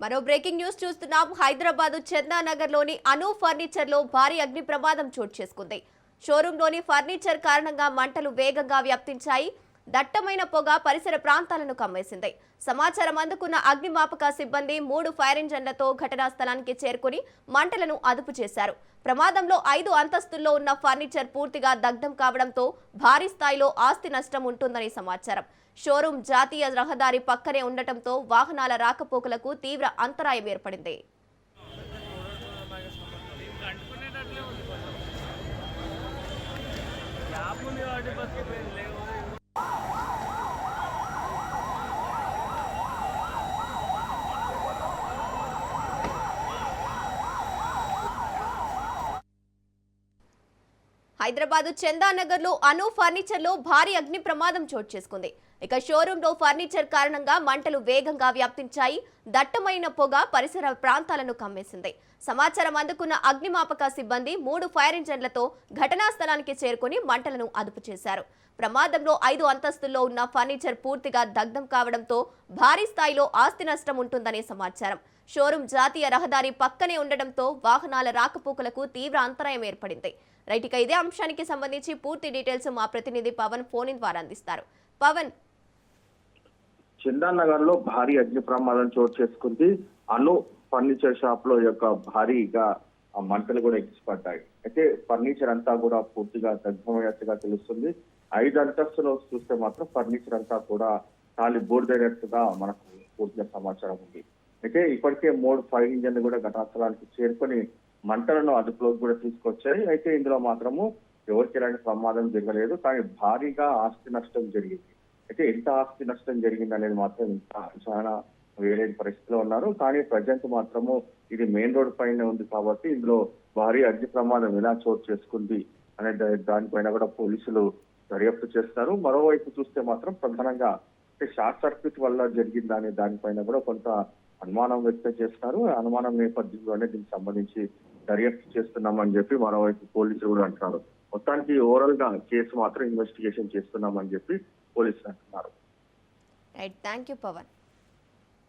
మరో breaking news చూస్తున్నాం. హైదరాబాద్ చందానగర్ లోని అను ఫర్నిచర్ లో భారీ అగ్ని ప్రమాదం చోటు చేసుకుంది. షోరూమ్ లోని ఫర్నిచర్ కారణంగా మంటలు వేగంగా వ్యాప్తించాయి. దట్టమైన పొగ పరిసర ప్రాంతాలను కమ్మేసింది. సమాచారం అందుకున్న అగ్నిమాపక సిబ్బంది 3 ఫైర్ ఇంజన్లతో ఘటనా స్థలానికి చేరుకుని మంటలను అదుపు చేశారు. ప్రమాదంలో 5 అంతస్తుల్లో ఉన్న ఫర్నిచర్ పూర్తిగా దగ్ధం కావడంతో భారీ స్థాయిలో ఆస్తి నష్టం ఉంటుందని సమాచారం. షోరూమ్ జాతీయ రహదారి పక్కనే ఉండటంతో వాహనాల రాకపోకలకు తీవ్ర అంతరాయం ఏర్పడింది. హైదరాబాద్ చందానగర్ లో అను ఫర్నిచర్ లో భారీ అగ్ని ప్రమాదం చోటు చేసుకుంది. ఇక షోరూమ్ లో ఫర్నిచర్ కారణంగా మంటలు వేగంగా వ్యాప్తించాయి. దట్టమైన పొగ పరిసర ప్రాంతాలను కమ్మేసింది. సమాచారం అందుకున్న అగ్నిమాపక సిబ్బంది 3 ఫైర్ ఇంజన్లతో ఘటనా స్థలానికి చేరుకుని మంటలను అదుపు చేశారు. ప్రమాదంలో 5 అంతస్తుల్లో ఉన్న ఫర్నిచర్ పూర్తిగా దగ్ధం కావడంతో భారీ స్థాయిలో ఆస్తి నష్టం ఉంటుందనే సమాచారం. షోరూమ్ జాతీయ రహదారి పక్కనే ఉండడంతో వాహనాల రాకపోకలకు తీవ్ర అంతరాయం ఏర్పడింది. రైట్, ఇక ఇదే అంశానికి సంబంధించి పూర్తి డీటెయిల్స్ మా ప్రతినిధి పవన్ ఫోన్ ఇన్ ద్వారా అందిస్తారు. పవన్, చందానగర్ లో భారీ అగ్ని ప్రమాదం చోటు చేసుకుంది. అను ఫర్నిచర్ షాప్ లో యొక్క భారీగా మంటలు కూడా ఎగిసిపడ్డాయి. అయితే ఫర్నిచర్ అంతా కూడా పూర్తిగా దగ్ధమయ్యేట్టుగా తెలుస్తుంది. 5 అంతస్తులో చూస్తే మాత్రం ఫర్నిచర్ అంతా కూడా ఖాళీ బూడిదైనట్టుగా మనకు పూర్తిగా సమాచారం ఉంది. అయితే ఇప్పటికే 3 ఫైర్ ఇంజన్లు కూడా ఘటనాస్థలానికి చేరుకొని మంటలను అదుపులోకి కూడా తీసుకొచ్చాయి. అయితే ఇందులో మాత్రము ఎవరికి ఎలాంటి ప్రమాదం జరగలేదు, కానీ భారీగా ఆస్తి నష్టం జరిగింది. అయితే ఎంత ఆస్తి నష్టం జరిగింది అనేది మాత్రం ఇంకా చాలా వేరే పరిస్థితిలో ఉన్నారు. కానీ ప్రజెంట్ మాత్రము ఇది మెయిన్ రోడ్ పైన ఉంది కాబట్టి ఇందులో భారీ అగ్ని ప్రమాదం ఎలా చోటు చేసుకుంది అనే దానిపైన కూడా పోలీసులు దర్యాప్తు చేస్తారు. మరోవైపు చూస్తే మాత్రం ప్రధానంగా షార్ట్ సర్క్యూట్ వల్ల జరిగింది అనే దానిపైన కూడా కొంత అనుమానం వ్యక్తం చేస్తున్నారు. అనుమానం నేపథ్యంలోనే దీనికి సంబంధించి దర్యాప్తు చేస్తున్నామని చెప్పి మరోవైపు పోలీసులు కూడా అంటున్నారు. మొత్తానికి ఓవరాల్ గా కేసు మాత్రం ఇన్వెస్టిగేషన్ చేస్తున్నామని చెప్పి పోలీసులు అంటున్నారు. Right, thank you Pawan.